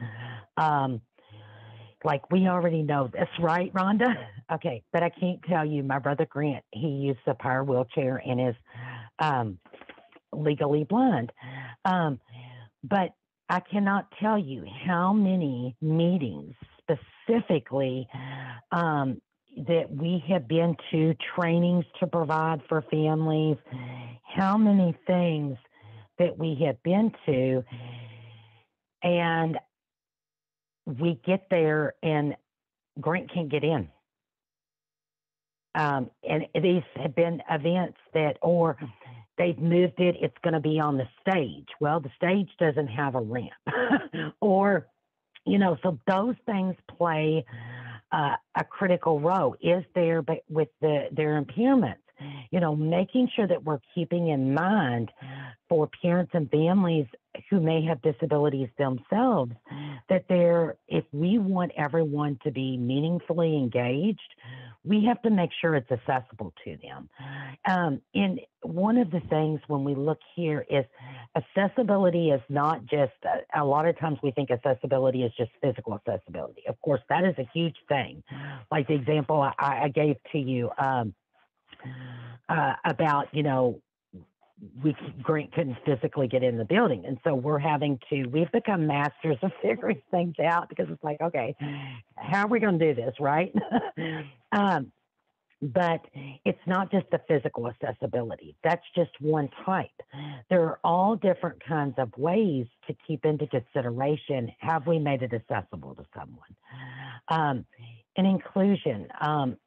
like we already know this, right, Rhonda? Okay, but I can't tell you. My brother Grant, he used a power wheelchair and is legally blind. But I cannot tell you how many meetings specifically that we have been to, trainings to provide for families, how many things that we have been to, and we get there and Grant can't get in. And these have been events that, or they've moved it, it's going to be on the stage. Well, the stage doesn't have a ramp. Or, so those things play a critical role. Is there, but with their impairments, making sure that we're keeping in mind for parents and families who may have disabilities themselves, that if we want everyone to be meaningfully engaged, we have to make sure it's accessible to them. And one of the things when we look here is accessibility is not just, a lot of times we think accessibility is just physical accessibility. Of course, that is a huge thing. Like the example I gave to you about, Grant couldn't physically get in the building. And so we've become masters of figuring things out, because it's like, okay, how are we going to do this, right? But it's not just the physical accessibility. That's just one type. There are all different kinds of ways to keep into consideration, have we made it accessible to someone? And inclusion,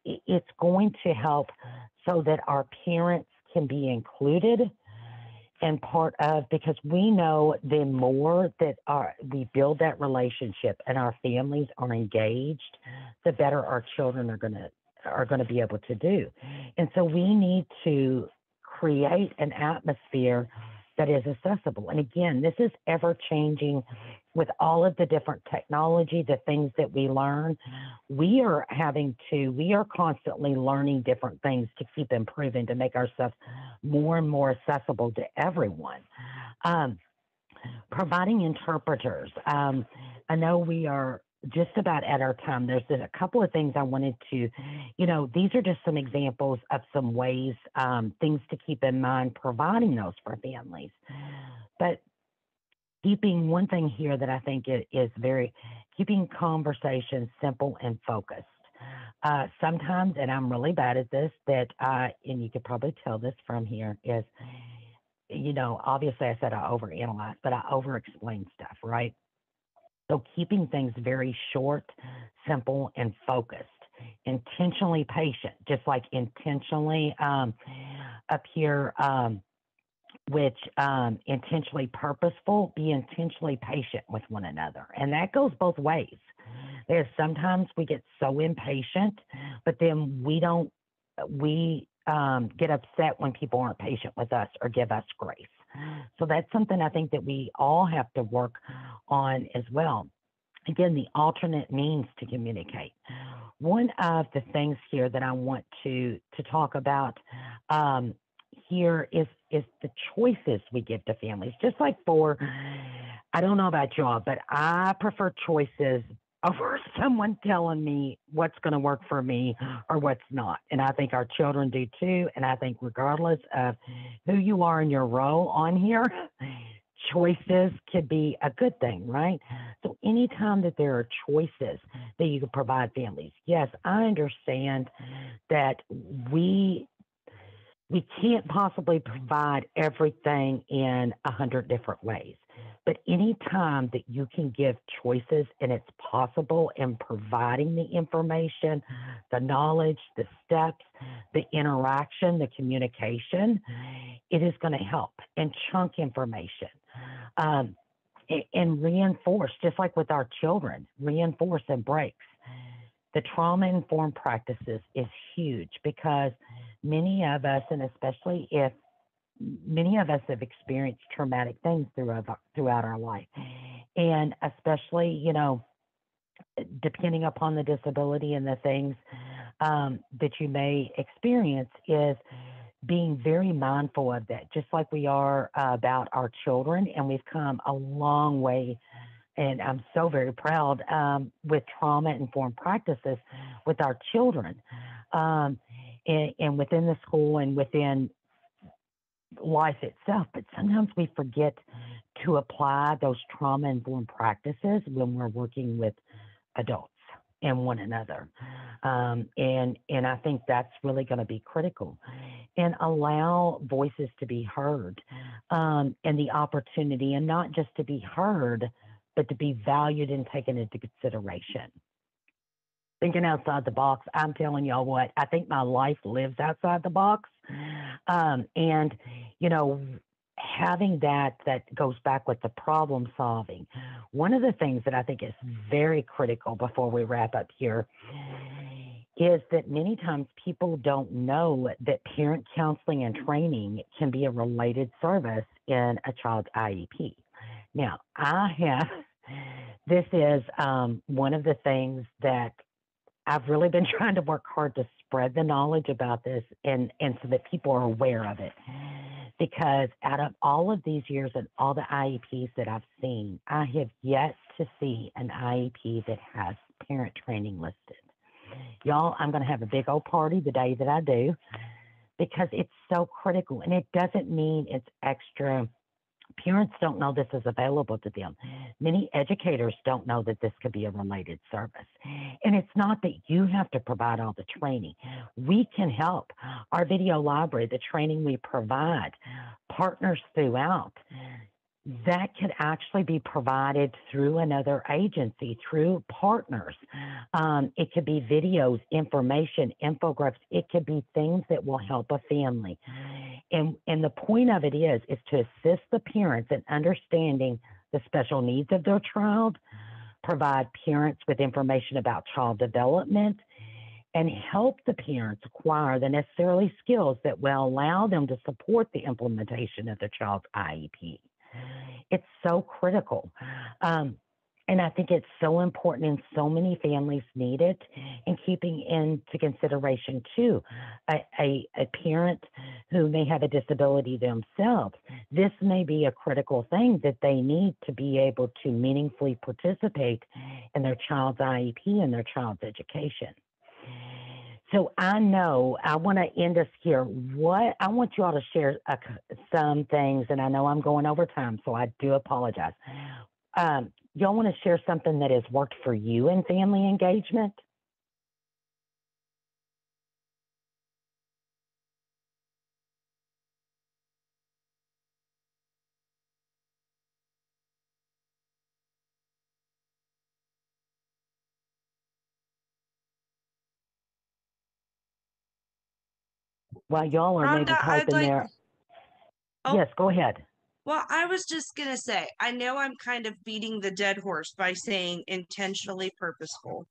it's going to help so that our parents can be included and part of, because we know the more that we build that relationship and our families are engaged, the better our children are going to be able to do. And so we need to create an atmosphere that is accessible. And again, this is ever changing with all of the different technology, the things that we learn. We are constantly learning different things to keep improving, to make ourselves more and more accessible to everyone. Providing interpreters. I know we are just about at our time. There's a couple of things I wanted to, these are just some examples of some ways, things to keep in mind, providing those for families. But keeping one thing here that I think is keeping conversations simple and focused. Sometimes, and I'm really bad at this, and you could probably tell this from here, is, obviously I said I overanalyze, but I over-explain stuff, right? So keeping things very short, simple, and focused. Intentionally patient, just like intentionally up here, which intentionally purposeful, be intentionally patient with one another. And that goes both ways. There's sometimes we get so impatient, but then we get upset when people aren't patient with us or give us grace. So that's something I think that we all have to work on as well. Again, the alternate means to communicate. One of the things here that I want to talk about here is the choices we give to families. Just like I don't know about y'all, but I prefer choices over someone telling me what's going to work for me or what's not. And I think our children do too. And I think regardless of who you are in your role on here, choices could be a good thing, right? So anytime that there are choices that you can provide families, yes, I understand that we can't possibly provide everything in 100 different ways. But any time that you can give choices and it's possible in providing the information, the knowledge, the steps, the interaction, the communication, it is going to help. And chunk information. And reinforce, just like with our children, reinforce and breaks. The trauma-informed practices is huge because many of us, and especially if many of us have experienced traumatic things throughout our life. And especially, you know, depending upon the disability and the things that you may experience, is being very mindful of that, just like we are about our children. And we've come a long way, and I'm so very proud with trauma-informed practices with our children, and within the school and within life itself. But sometimes we forget to apply those trauma-informed practices when we're working with adults and one another. And I think that's really going to be critical. And allow voices to be heard, and the opportunity, and not just to be heard, but to be valued and taken into consideration. Thinking outside the box, I'm telling y'all what, I think my life lives outside the box. And, you know, having that goes back with the problem solving. One of the things that I think is very critical before we wrap up here is that many times people don't know that parent counseling and training can be a related service in a child's IEP. Now, this is one of the things that I've really been trying to work hard to spread the knowledge about this, and so that people are aware of it. Because out of all of these years and all the IEPs that I've seen, I have yet to see an IEP that has parent training listed. Y'all, I'm going to have a big old party the day that I do, because it's so critical. And it doesn't mean it's extra. Parents don't know this is available to them. Many educators don't know that this could be a related service. And it's not that you have to provide all the training. We can help. Our video library, the training we provide, partners throughout, that could actually be provided through another agency, through partners. It could be videos, information, infographics. It could be things that will help a family. And the point of it is to assist the parents in understanding the special needs of their child, provide parents with information about child development, and help the parents acquire the necessary skills that will allow them to support the implementation of their child's IEP. It's so critical. And I think it's so important, and so many families need it. And keeping into consideration, too, a parent who may have a disability themselves, this may be a critical thing that they need to be able to meaningfully participate in their child's IEP and their child's education. So I know I want to end us here. I want you all to share some things, and I know I'm going over time, so I do apologize. Y'all want to share something that has worked for you in family engagement? While y'all are maybe Rhonda, typing there. Oh, yes, go ahead. Well, I was just going to say, I know I'm kind of beating the dead horse by saying intentionally purposeful,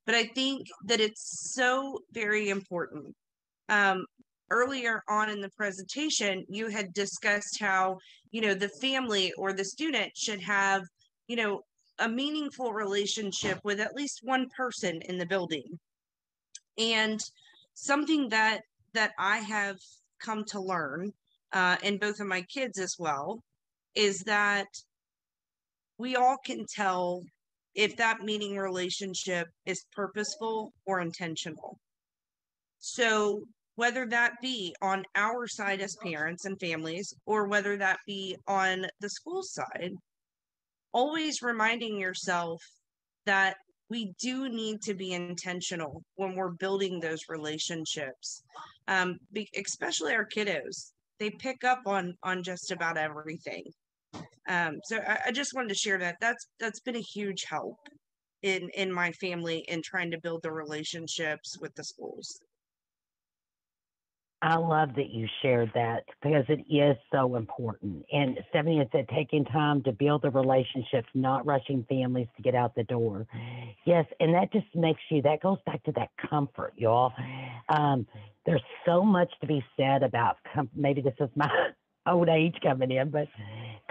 but I think that it's so very important. Earlier on in the presentation, you had discussed how, the family or the student should have, a meaningful relationship with at least one person in the building. And something that I have come to learn, and both of my kids as well, is that we all can tell if that meaning relationship is purposeful or intentional. So whether that be on our side as parents and families, or whether that be on the school side, always reminding yourself that we do need to be intentional when we're building those relationships, especially our kiddos. They pick up on just about everything. So I just wanted to share that. That's been a huge help in my family in trying to build the relationships with the schools. I love that you shared that because it is so important. And Stephanie had said taking time to build the relationships, not rushing families to get out the door. Yes, and that just makes you, that goes back to that comfort, y'all. There's so much to be said about, maybe this is my old age coming in, but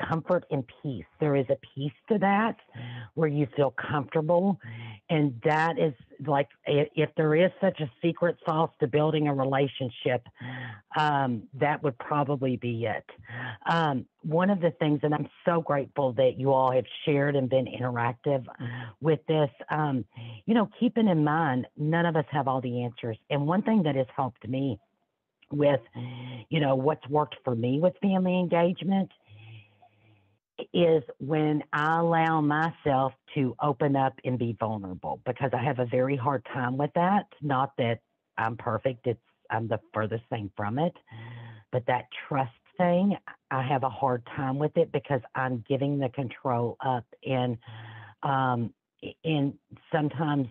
comfort and peace. There is a peace to that where you feel comfortable. And that is like, if there is such a secret sauce to building a relationship, that would probably be it. One of the things, and I'm so grateful that you all have shared and been interactive with this, keeping in mind, none of us have all the answers. And one thing that has helped me with, what's worked for me with family engagement is when I allow myself to open up and be vulnerable, because I have a very hard time with that. Not that I'm perfect, I'm the furthest thing from it, but that trust thing, I have a hard time with it because I'm giving the control up, and sometimes,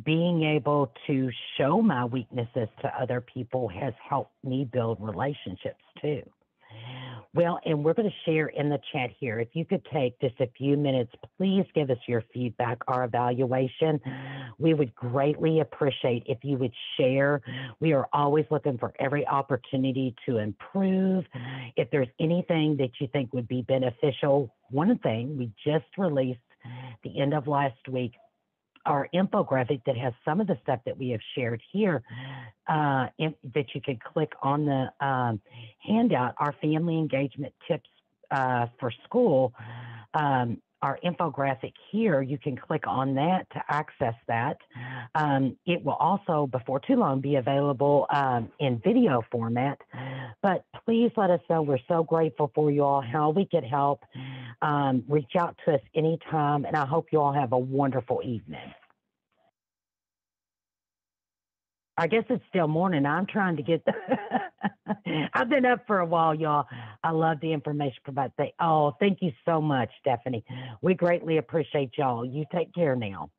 being able to show my weaknesses to other people has helped me build relationships too. Well, and we're going to share in the chat here. If you could take just a few minutes, please give us your feedback, our evaluation. We would greatly appreciate if you would share. We are always looking for every opportunity to improve. If there's anything that you think would be beneficial, one thing we just released the end of last week, our infographic that has some of the stuff that we have shared here, that you can click on the handout, our family engagement tips for school. Our infographic here, you can click on that to access that. It will also, before too long, be available in video format. But please let us know. We're so grateful for you all, how we could help. Reach out to us anytime, and I hope you all have a wonderful evening. I guess it's still morning. I'm trying to get I've been up for a while, y'all. I love the information provided. Oh, thank you so much, Stephanie. We greatly appreciate y'all. You take care now.